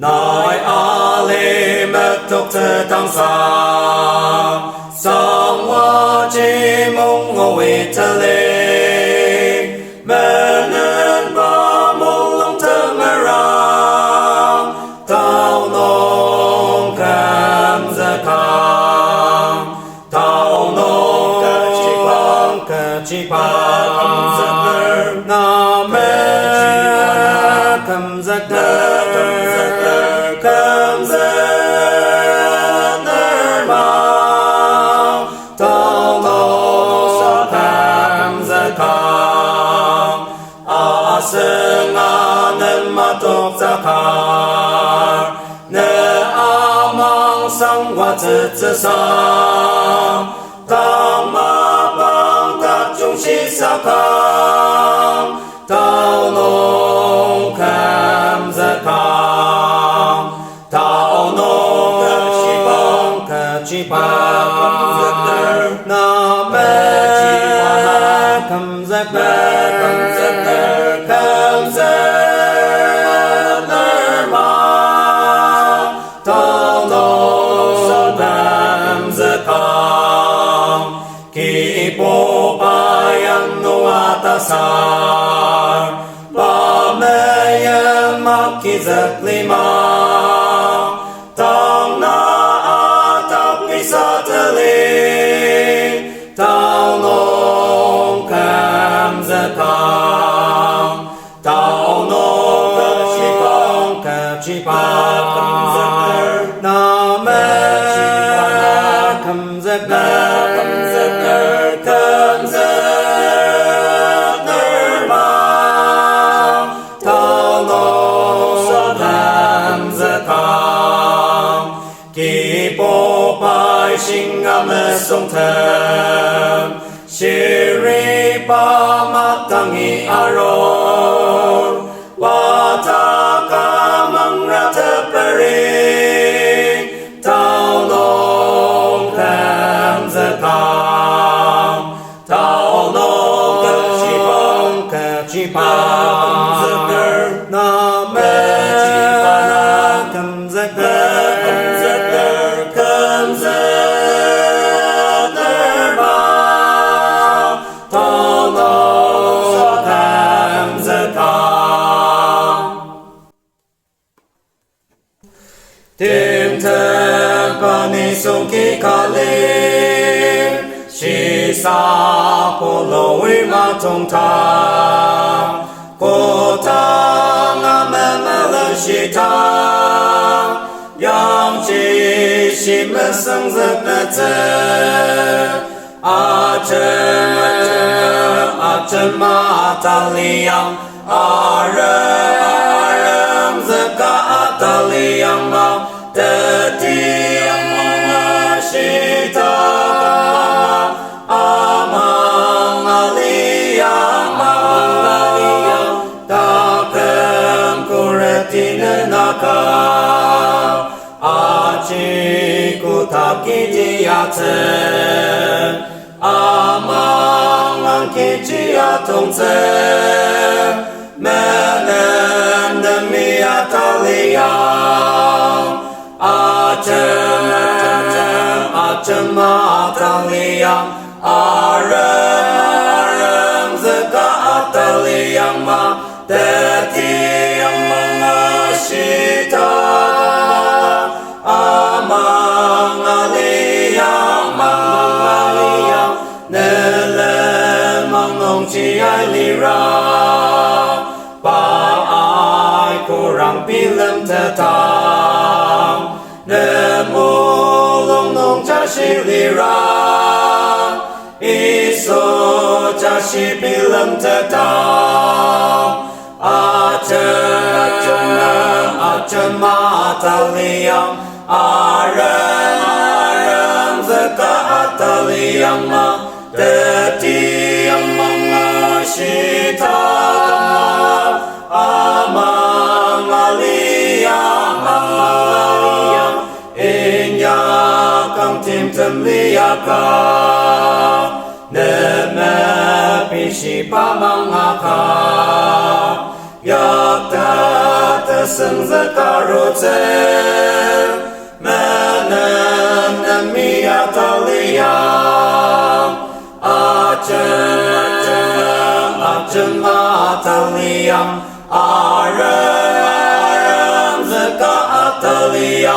Nói Ali mất tục thơ tăng xa Song hoa chi mong ngô vị thơ lê Mẹ nên ba mong lòng thơ mê ra Tao nông cảm giác khang Tao nông cả chi ba cảm giác nơ Nà mê cảm giác nơ Tục ra khả Nê á mang sang hoa tự sang Tăng ma bằng các chúng sĩ xa khang Tao nông khám giác khang Tao nông các chi bằng Nà mê khám giác Sar ba meye makizet lima tam na atap misateli tao nong kam zakam tao nong kachipang na me kam zakam Sinh âm sông thềm Shiri ba mắt tăng nghi aron Wata ka mang ra thơ peri Tao nông khám giác khang Tao nông kachipang Na mê khám giác Tim thơm bà ni sông ký khá linh Shi sa cô lô uy ma thông thang Cô thang á mẹ mẹ lơ shi thang Yang chi shi mẹ sân giấc nè chê A chê ma ta li yang A rơm giấc cả ta li yang ma Tê tiêm mong shi ta A mang a li yang Ta kem cô rê tì nê na ka A chi cô ta ki ti a chê A mang ang ki chi a tông chê Mẹ nên đâm mi a ta li yang Acem ataliyam Arem zeka ataliyam ma Tetiyam mangashita Amang aliyam Nele mangong chiay lira Pa ay kurang pilem tetang Nè mô long nông cha shi li ra I so cha shi pi lâm te ta A chân ma ta li yang A rem zeka a ta li yang ma Te ti yang mang shi ta A mang a li yang Kang tim tâm li a ka Nè mẹ pi shi pa mang a ka yakta tasang zakarute manam namia talia acem atalia aram zaka atalia